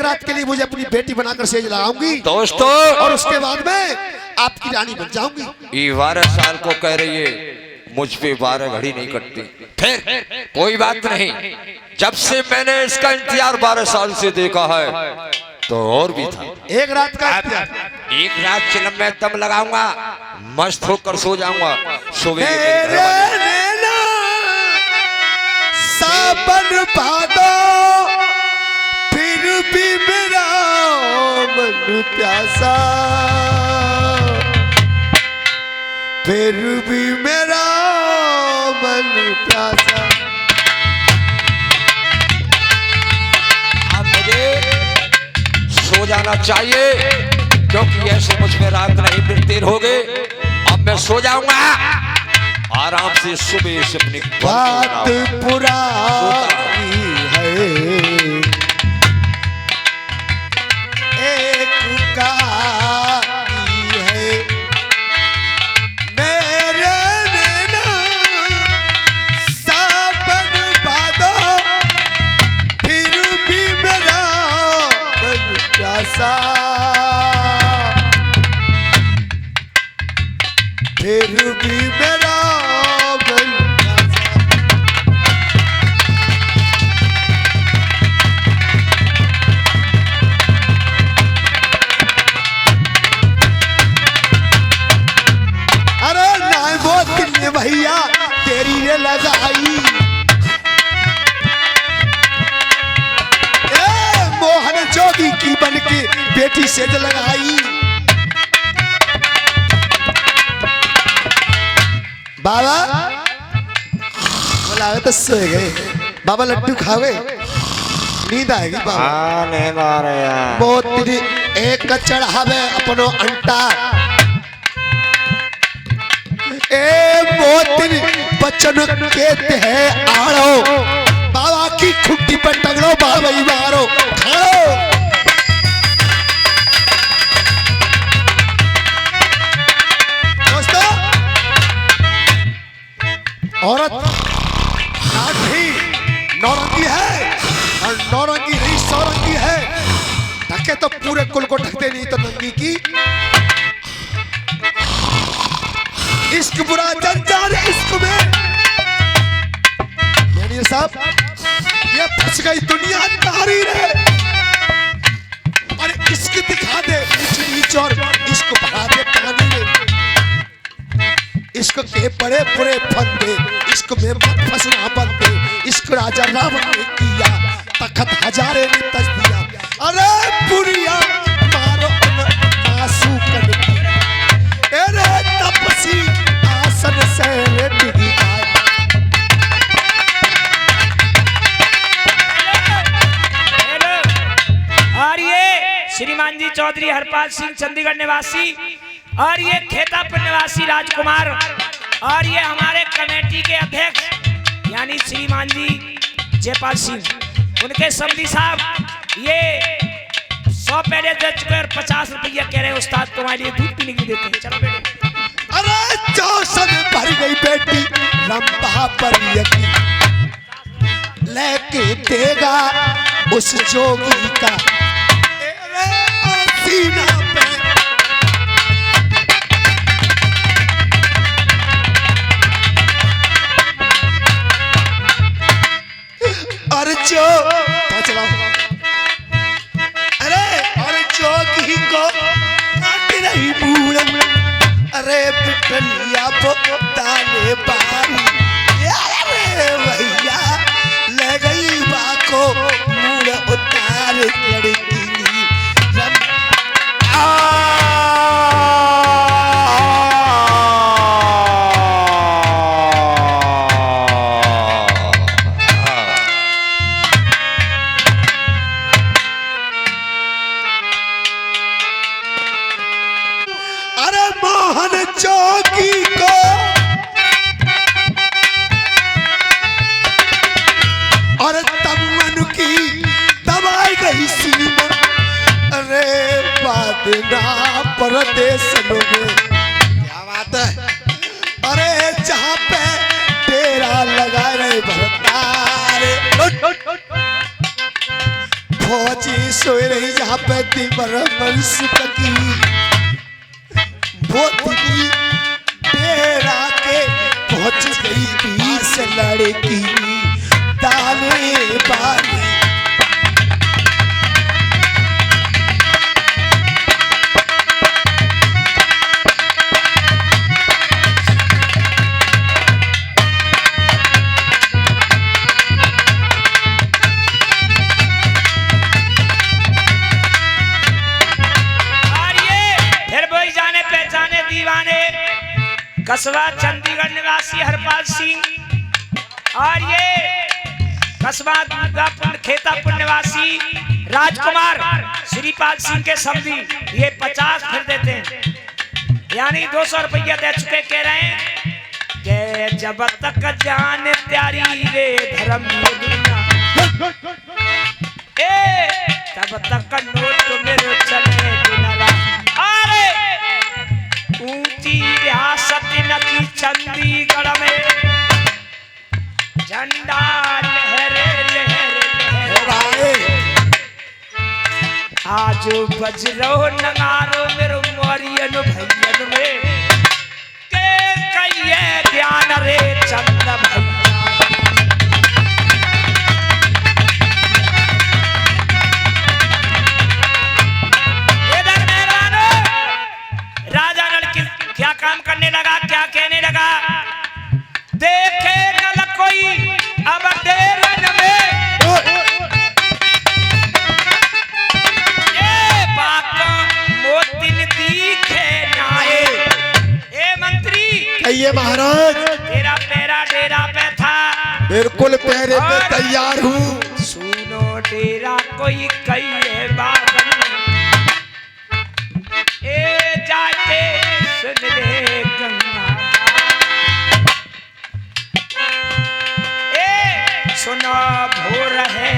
रात के लिए मुझे अपनी बेटी बनाकर सेज लगाऊंगी दोस्तों, और उसके बाद में आपकी रानी बन जाऊंगी। ये 12 साल को कह रही है, मुझ पे 12 घड़ी नहीं कटती। फिर कोई बात नहीं, जब से मैंने इसका इंतजार 12 साल से देखा है तो और भी था। एक रात का एक रात चिलम में दम लगाऊंगा, मस्त होकर सो जाऊंगा। सुबह सावन भादो फिर भी मेरा मन प्यासा, फिर भी मेरा मन प्यासा। अब मुझे सो जाना चाहिए, क्योंकि ऐसे मुझ में रात नहीं बिरती हो गए। अब मैं सो जाऊंगा आराम से, सुबह से अपनी बात पुरानी है, एक कहानी है, मेरे नैना सावन भादो फिर भी मेरा मन प्यासा, फिर भी मेरा भैया तेरी रे लगाई। मोहन जोगी की बन के बेटी से लगाई। बाबा बोला तो सो गए। बाबा लड्डू खावे, नींद आएगी बाबा। नींद आ रही है। मोती एक चढ़ावे अपनो अंटा, मोती बचन कहते हैं आड़ो, बाबा की खुट्टी पर टंगड़ो बाबा ही मारो खाओ। दोस्तों, औरत लाठी नौरंगी है और नौरंगी नहीं सौरंगी है। ढके तो पूरे कुल को ढकते नहीं तो नंगी की। इश्क बुरा जंजाल इश्क में, यानी साहब ये फंस गई दुनिया तारीर है। और इश्क दिखा दे नीच नीच और इश्क बहा दे पानी में। इश्क के बड़े बुरे फंदे, इश्क में मत फंसना बंदे। इश्क राजा रावण ने किया, तखत हजारे ने तज दिया। अरे बुरिया मारो आंसू कर दी, अरे तपसी आसन से डिगी आए। और ये श्रीमान जी चौधरी हरपाल सिंह चंडीगढ़ निवासी, और ये खेतापुर निवासी राजकुमार, और ये हमारे कमेटी के अध्यक्ष यानी श्रीमान जी जयपाल सिंह, उनके समधी साहब ये 100 पहले दे चुके और 50 रुपया कह रहे हैं उस्ताद तुम्हारे लिए दूध पीने की देते हैं। चलो बेटे। अरे चौसर भर गई बेटी रंभा पर यकी, लेके देगा उस जोगी का सीना पे। और जो अरे जोगी को काट रही बूढ़, अरे पिटलिया दाने बारी। अरे भैया ले गई बाको मूड़ उतार लड़की। अरे मोहन जोगी को और तमन की दबाई गई सीमा। अरे बादना परदेश लोगे, क्या बात है। अरे जहाँ पे तेरा लगा रहे भरतारे, फौजी सोए रही जहाँ पे दीवर मंस की वो दीदी डेरा के पहुंच गई 20 लड़की दाने बाने। कस्बा चंडीगढ़ निवासी हरपाल सिंह और ये कस्बा दुर्गापुर खेतापुर निवासी राजकुमार श्रीपाल सिंह के समधी ये 50 फिर देते हैं, यानी 200 रुपया दे चुके। कह रहे हैं कि जब तक जान प्यारी रे धर्म ए तब तक नोट मेरे चले दुनिया। अरे ऊंची रियासत नकी चंडीगढ़ में झंडा लहरे लहरे लहरे। आज बजरो नगारो मेरे मोरियन भैयन में के कहिए ज्ञान रे चंद भैया। क्या काम करने लगा, क्या कहने लगा, देखे न कोई अब डेरन में ये बात मोतिन दिखे नाए। ए मंत्री कहिए महाराज। तेरा पैरा डेरा पे था। बिल्कुल पैरे पे तैयार हूँ। सुनो डेरा कोई कहिए बागन ए जाके सुन ले गंगा ए सुनो भोर है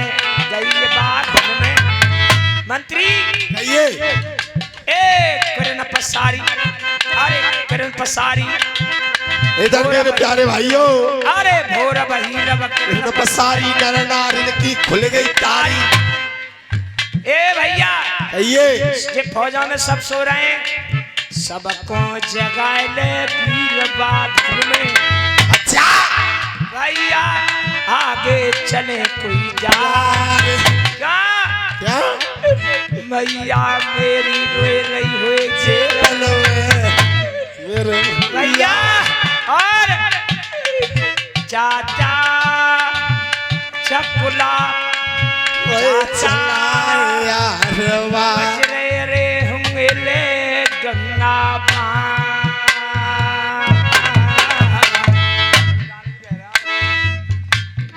गई बागन में। मंत्री कहिए। ए करण पसारी, अरे करण पसारी इधर मेरे प्यारे भाइयों। अरे भोर बहिरव करण पसारी नर नारी की खुल गई तारी। ए भैया ये फौजा में सब सो रहे हैं, सबको जगाए ले वीर बादल में। अच्छा भैया आगे चले कोई जा क्या क्या मैया मेरी रोए रही हुए जेल मेरे भैया और चाचा चकुला बजरे रे होंगे ले गंगा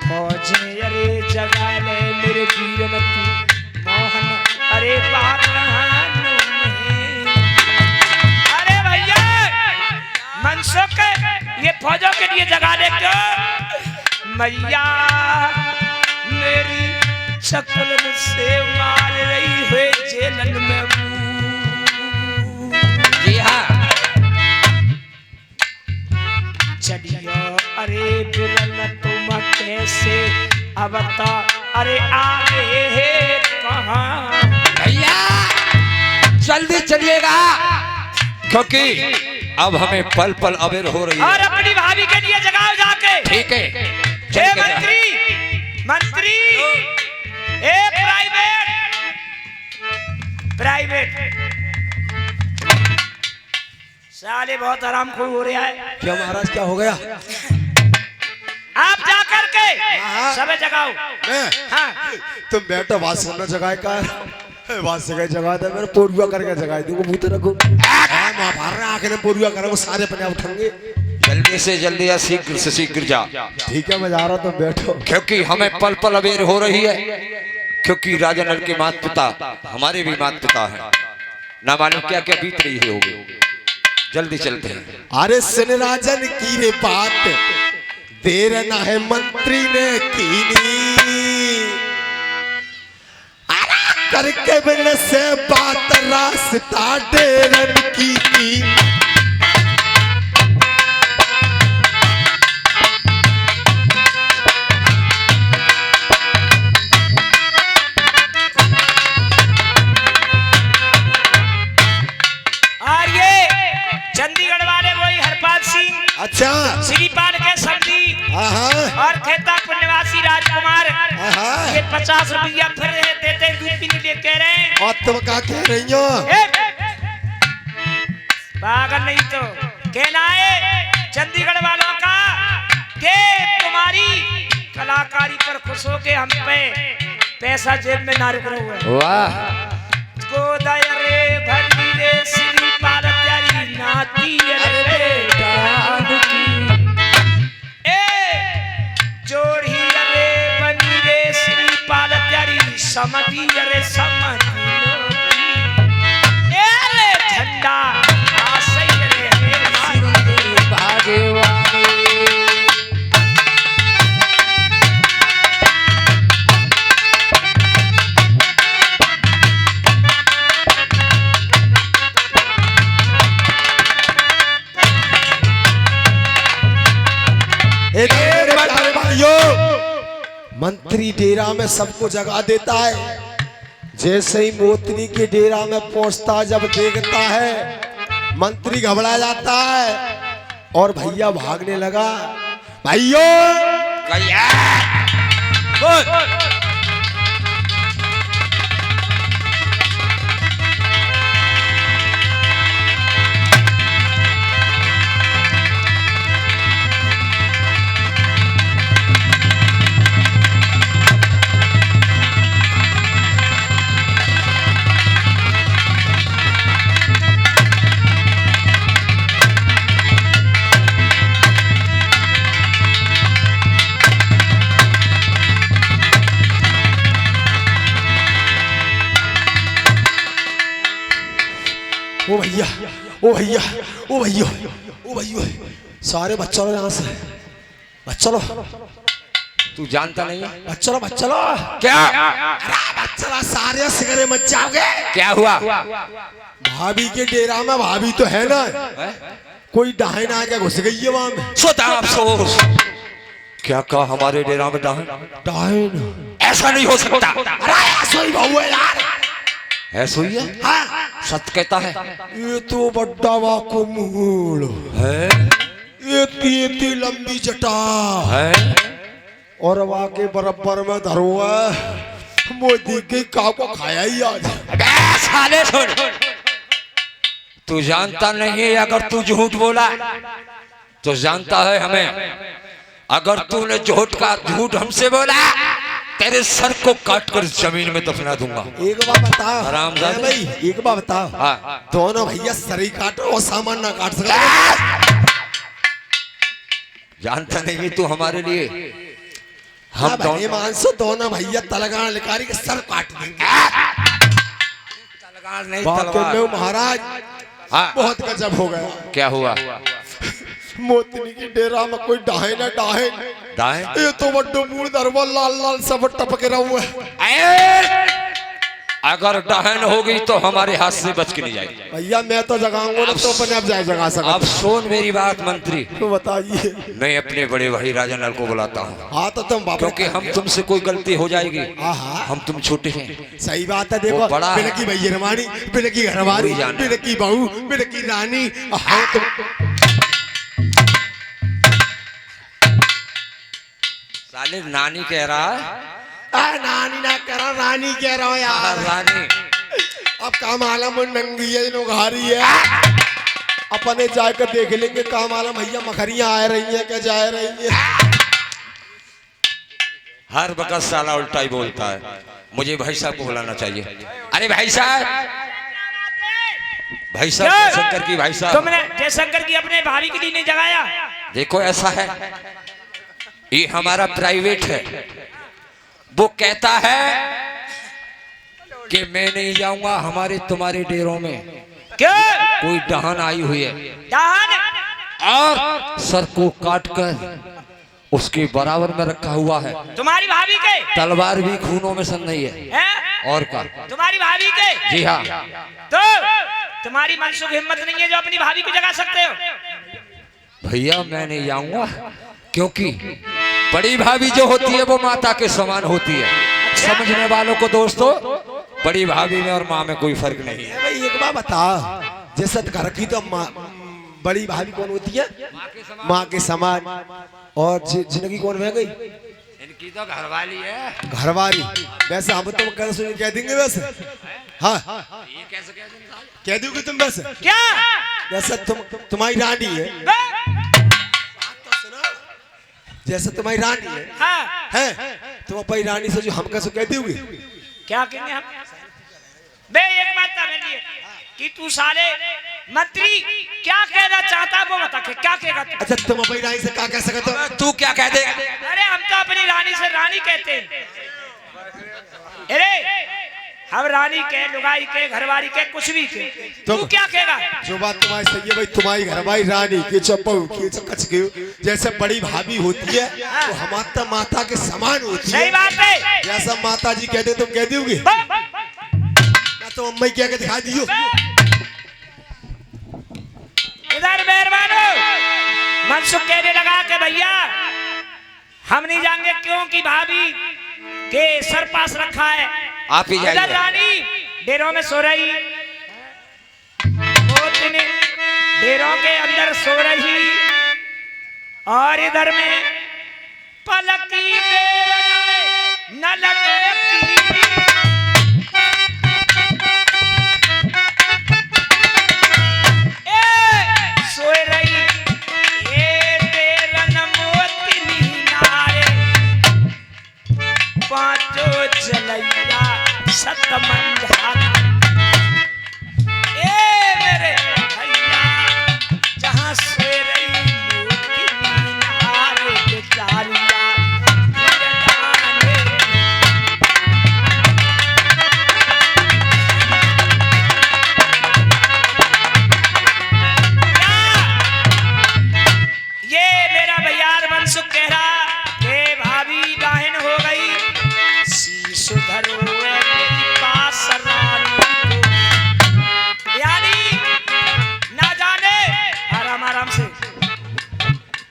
फौजे अरे जगा ले मेरे वीर मोहन अरे अरे भैया मनसो के ये फौजों के लिए जगा दे क्यों मैया मेरी शक्ल से मार रही है जेलन में। जी हाँ चढ़ियो अरे बिरल तुम कैसे अब तो अरे आगे है कहाँ भैया जल्दी चलिएगा क्योंकि अब हमें पल पल अबेर हो रही है। और अपनी भाभी के लिए जगाओ जाके। ठीक है हे मंत्री ए प्राइवेट साले बहुत आराम को हो रहा है। क्या महाराज क्या हो गया? आप जाकर के सबे जगाओ। मैं हाँ तुम बैठो बात सुनना जगाए का बात से गए जगा दे मेरे पोरुआ करके जगाए दूंगा भूत रखो मां मार रहा आके पोरुआ करो सारे अपने आप उठेंगे। जल्दी से जल्दी या शीघ्र से शीघ्र जा। ठीक है मैं जा रहा हूं तुम बैठो क्योंकि हमें पल पल अबेर हो रही है क्योंकि राजा नल के माता पिता हमारे भी माता पिता हैं ना मालूम क्या क्या बीत रही होगी। जल्दी चलते हैं। अरे सुन राजन की रे बात देर ना है मंत्री ने कीनी करके बिन से बात रास्ता डेरन की अच्छा श्रीपाल के समधी हाँ और खेतापुर निवासी राजकुमार हाँ ये 50 रुपया फिर देते दूध पीने लिए कह रहे हैं। और तुम क्या कह रही हो? पागल नहीं तो कहना है चंडीगढ़ वालों का कि तुम्हारी कलाकारी पर खुश हो के हम पे पैसा जेब में ना रुक रहा है। वाह गोदाय रे भरनी रे श्रीपाल प्यारी नाती रे डांड की जोड़ी रे बनी रे श्रीपाल प्यारी समझी रे समझी रे झंडा आसई रे भागवानी मंत्री डेरा में सबको जगा देता है। जैसे ही मोतनी के डेरा में पहुंचता जब देखता है मंत्री घबरा जाता है और भैया भागने लगा। भाइयों ओ भैया ओ भैया ओ भैया ओ भैया सारे बच्चों यहाँ से बच्चों तू जानता नहीं है बच्चों बच्चों क्या? बच्चों सारे सिगरे मच जाओगे। क्या हुआ? भाभी के डेरा में भाभी तो है ना कोई डाहन आके घुस गई है वहां में। सोता अफसोस क्या कहा हमारे डेरा में डाहन? डाहन ऐसा नहीं हो सकता। अरे ऐसा ही बहू है यार। ऐसा ही है? हाँ सच कहता है। ये तो बड्डा वाको मूल है ये इतनी लंबी जटा है और वाके बराबर में धरुआ मोदी के काव को खाया ही आज। साले सुन तू जानता नहीं है अगर तू झूठ बोला तो जानता है हमें। अगर तूने झूठ हमसे बोला तेरे सर को काट कर जमीन में दफना दूंगा। एक बार बताओ हरामजादे। भाई एक बार बताओ हाँ। दोनों भैया सरी काटो और सामान ना काट सकते। जानता नहीं तू हमारे लिए हम दोनों मानसो दोनों भैया तलगान लिकारी के सर काट देंगे। तलगान नहीं वाकई तलवार। में महाराज हाँ। बहुत गजब हो गया। क्या हुआ? मोतनी की डेरा में कोई डाहन है डाहन दाएं? ये तो बड्डो मूल दरवा लाल लाल सब टपके रहा है। अगर डाहन होगी तो हमारे हाथ से बच के नहीं जाएगी। भैया मैं तो जगाऊंगा ना तो अपने आप जाए जगा सकता। अब सुन मेरी बात मंत्री तो बताइए। मैं अपने बड़े भाई राजा नल को बुलाता हूँ हाँ तो तुम बाबा क्योंकि हम तुमसे कोई गलती हो जाएगी। हाँ। हम तुम छोटे हैं। सही बात है। देखो वो बड़ा है। बिन की भैया रमानी बिन की घरवाली वही जान। बिन की बहू बिन की रानी। हाँ तुम साले नानी कह रहा है। नानी ना करा रानी कह रहा हूँ यार। रानी अब काम आलम नंगी है नौघारी है। अपने जाकर देख लेंगे काम आलम भैया मखरियां आ रही हैं क्या जा रही हैं। हर वक्त साला उल्टा ही बोलता है। मुझे भाई साहब को बुलाना चाहिए। अरे भाई साहब जयशंकर की भाई साहब तुमने जयशंकर की अपने भाभी के लिए नहीं जगाया? देखो ऐसा है ये हमारा प्राइवेट है। वो कहता है कि मैं नहीं जाऊंगा हमारे तुम्हारे डेरों में। क्यों? कोई डहान आई हुई है डाहन और सर को काट कर उसके बराबर में रखा हुआ है। तुम्हारी भाभी के तलवार भी खूनों में सन नहीं है। हैं? और का तुम्हारी भाभी के? जी हाँ। तो तुम्हारी मनसुख हिम्मत नहीं है जो अपनी भाभी को जगा सकते हो? भैया मैं नहीं जाऊंगा क्योंकि बड़ी भाभी जो होती है वो माता के समान होती है। समझने वालों को दोस्तों बड़ी भाभी में और माँ में कोई फर्क नहीं है। भाई एक बार बता जैसे घर की तो बड़ी भाभी कौन होती है? माँ के समान। और जिंदगी कौन रह गई? इनकी तो घरवाली है। घरवाली। वैसे हम तो कैसे कह देंगे वैसे? हाँ ये कैसे कह देंगे? कह दोगे तुम वैसे? क्या जैसे तुम्हारी रानी है, जैसे तुम्हारी रानी है, हाँ है तुम अपनी रानी से जो हम कैसे कह दोगे? क्या कहेंगे हम? बे एक बात था मेरी कि तू साले मंत्री क्या कहना चाहता है वो बता के क्या कहेगा तू? अच्छा तुम अपनी रानी से क्या कह सकते हो? तू क्या कह देगा? अरे हम तो अपनी रानी से रानी कहते हैं। अरे हम रानी के, लुगाई के, घरवाली के, कुछ भी के। तू क्या कहेगा? जो बात तुम्हारी सही है भाई, तुम्हारी घरवाली रानी की चप्पू की चकच की जैसे बड़ी भाभी होती है तो हमारी माता के समान होती है। सही बात है। जैसा माता जी कहते तुम कह दोगे? तो अम्मा क्या के दिखा दियो। इधर मेहरबानो मनसुख कहने लगा कि भैया हम नहीं जाएंगे क्यों कि भाभी के सर पास रखा है। आप ही जाइए। इधर रानी डेरों में सो रही, मोतनी डेरों के अंदर सो रही, और इधर में पलकी न लगे सोए रही ये तेरन मोतनी नारे, पांचों जलैया सतमंझा। ए मेरे भैया जहां सोए रही मोतनी नारे बेचारिया मनसुख कह रहा कि भाभी डाहिन हो गई, शीश धरो पास रानी को। यानी ना जाने आराम आराम से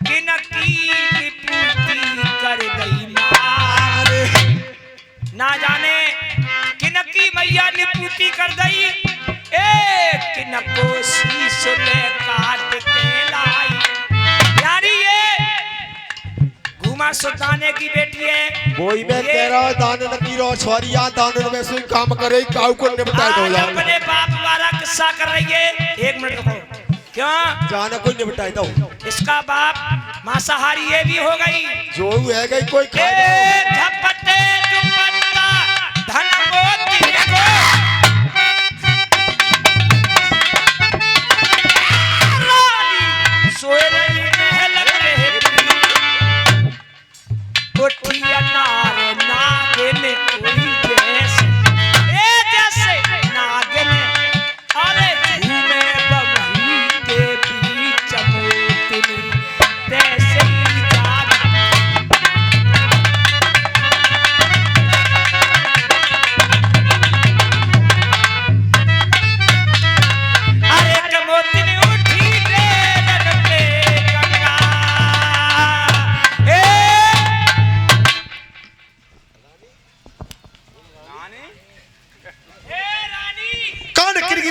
कि नकी की पूर्ति कर गई मार, ना जाने कि नकी मैया ने पूर्ति कर गई। एक कि नको शीश ले काट के लाई। यानी ये घुमा सुल्ताने की बेटी है। वही मैं कह रहा हूं, दान की रो छोरिया दान में से काम करे काऊ को ने बताया दो यार। अपने बाप वाला किस्सा कर रही है। एक मिनट रुको। क्यों? जाना कोई ने बताया दो। इसका बाप मांसाहारी ये भी हो गई। जो है गई कोई खा झपटे दुपट्टा धन मोती को सोए रही महल में कोठिया नार नागिन कोई जैसे, ए जैसे नागिन अरे झूमे बबली के बीच मोतनी तैसे ही जाना। अरे के मोतनी उठी डेरन पे गंगा।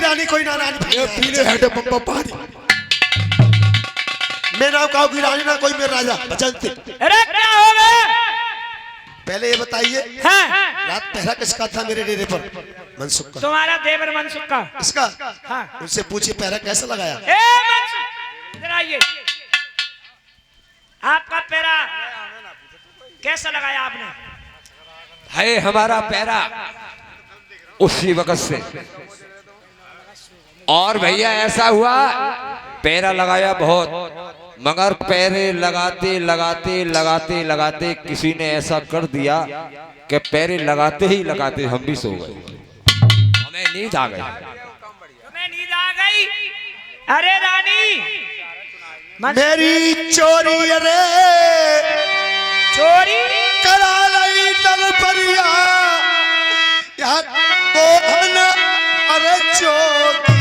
रानी कोई ना रानी ये पीले हेड पप्पा पानी मैं नाम काऊ की रानी ना कोई मेरा राजा बचनते। अरे क्या हो गया? पहले ये बताइए हाँ। रात पहरा किसका था मेरे डेरे पर? मनसुख का। तुम्हारा देवर मनसुख का। इसका? हाँ। उनसे पूछिए पहरा कैसा लगाया। ए मनसुख इधर आइए। आपका पैरा कैसा लगाया आपने? है हमारा पैरा उसी वक्त से। और भैया ऐसा हुआ पैरा लगाया बहुत, मगर पैरे लगाते लगाते लगाते लगाते किसी ने ऐसा कर दिया कि पैरे लगाते ही लगाते हम भी सो गए। हमें नींद आ गई। तुम्हें नींद आ गई? अरे रानी मेरी चोरी रे चोरी करा लई तल परिया यार मोहन अरे चोरी